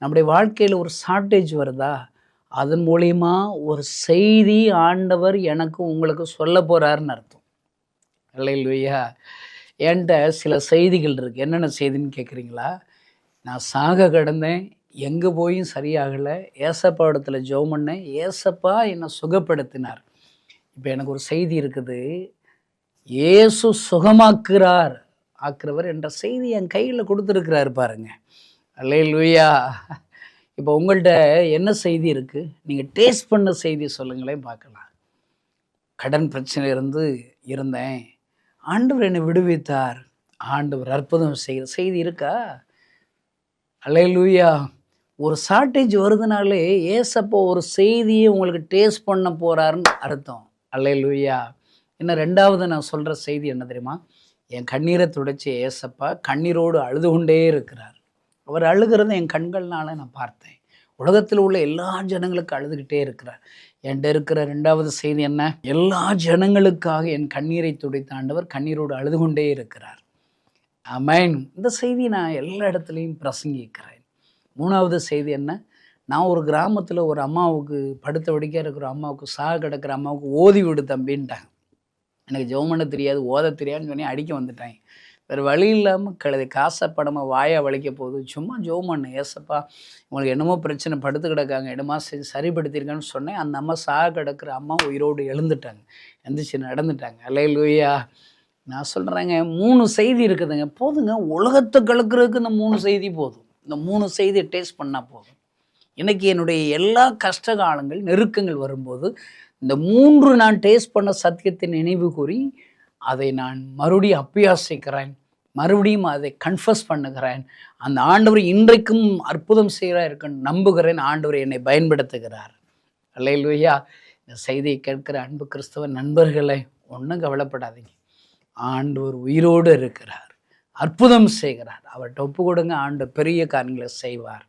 நம்முடைய வாழ்க்கையில ஒரு ஷார்ட்டேஜ் வருதா? அதன் மூலியமா ஒரு செய்தி ஆண்டவர் எனக்கு உங்களுக்கு சொல்லப் போறாருன்னு அர்த்தம். அல்லேலூயா! என்ட்ட சில செய்திகள் இருக்கு. என்னென்ன செய்தின்னு கேட்குறீங்களா? நான் சாக கிடந்தேன். எங்க போயும் சரியாகல. ஏசப்பா இடத்துல ஜெபம் பண்ணேன். ஏசப்பா என்ன சுகப்படுத்தினார். இப்ப எனக்கு ஒரு செய்தி இருக்குது. இயேசு சுகமாக்குறார், ஆக்குறவர் என்ற செய்தி என் கையில குடுத்திருக்கிறாரு பாருங்க. அல்லேலூயா! இப்போ உங்கள்ட்ட என்ன செய்தி இருக்கு? நீங்க டேஸ்ட் பண்ண செய்தி சொல்லுங்களேன் பார்க்கலாம். கடன் பிரச்சனையில இருந்தேன். ஆண்டவர் என்னை விடுவித்தார். ஆண்டவர் அற்புதம் செய்கிற செய்தி இருக்கா? அல்லேலூயா! ஒரு ஷார்ட்டேஜ் வருதுனாலே, ஏசப்பா ஒரு செய்திய உங்களுக்கு டேஸ்ட் பண்ண போறாருன்னு அர்த்தம். அல்லேலூயா! இன்னும் 2வது நான் சொல்ற செய்தி என்ன தெரியுமா? என் கண்ணீர துடைச்ச ஏசப்பா கண்ணீரோடு அழுது கொண்டே இருக்கிறார். அவர் அழுகிறத என் கண்கள்னால நான் பார்த்தேன். உலகத்தில் உள்ள எல்லா ஜனங்களுக்கும் அழுதுகிட்டே இருக்கிறார். என்ட்ட இருக்கிற 2வது செய்தி என்ன? எல்லா ஜனங்களுக்காக என் கண்ணீரை துடைத்த ஆண்டவர் கண்ணீரோடு அழுது கொண்டே இருக்கிறார். ஆமென். இந்த செய்தி நான் எல்லா இடத்துலயும் பிரசங்கிக்கிறேன். 3வது செய்தி என்ன? நான் ஒரு கிராமத்துல ஒரு அம்மாவுக்கு படுத்த படுக்கையா இருக்கிற அம்மாவுக்கு, சாக கிடக்கிற அம்மாவுக்கு ஓதி விடு தம்பின்ட்டாங்க. எனக்கு ஜெபம் பண்ண தெரியாது, ஓத தெரியாதுன்னு சொல்லி அடிக்க வந்துட்டாங்க. வேறு வழி இல்லாம கழுதை காச பணமா வாயா வலிக்க போகுது. சும்மா ஜெபம் பண்ணேன். ஏசப்பா உங்களுக்கு என்னமோ பிரச்சனை படுத்து கிடக்காங்க. என்னமா செஞ்சு சரிப்படுத்திருக்கேன்னு சொன்னேன். அந்த அம்மா சாக கிடக்கிற அம்மா உயிரோடு எழுந்துட்டாங்க. எந்திரிச்சு நடந்துட்டாங்க. அல்லேலூயா! நான் சொல்றேங்க 3 செய்தி இருக்குதுங்க. போதுங்க. உலகத்த கலக்குறதுக்கு இந்த 3 செய்தி போதும். இந்த 3 செய்திய டேஸ்ட் பண்ணா போதும். இன்னைக்கு என்னுடைய எல்லா கஷ்ட காலங்கள், நெருக்கங்கள் வரும்போது, இந்த 3 நான் டேஸ்ட் பண்ண சத்தியத்தை நினைவு கூறி, அதை நான் மறுபடியும் அப்பியாசிக்கிறேன். மறுபடியும் அதை கன்ஃபஸ் பண்ணுகிறேன். அந்த ஆண்டவர் இன்றைக்கும் அற்புதம் செய்கிறார் இருக்குன்னு நம்புகிறேன். ஆண்டவர் என்னை பயன்படுத்துகிறார். அல்லேலூயா! இந்த செய்தியை கேட்கிற அன்பு கிறிஸ்தவ நண்பர்களே, ஒண்ணும் கவலைப்படாதீங்க. ஆண்டவர் உயிரோடு இருக்கிறார். அற்புதம் செய்கிறார். அவர்ட்ட ஒப்பு கொடுங்க. ஆண்டவர் பெரிய காரியங்களை செய்வார்.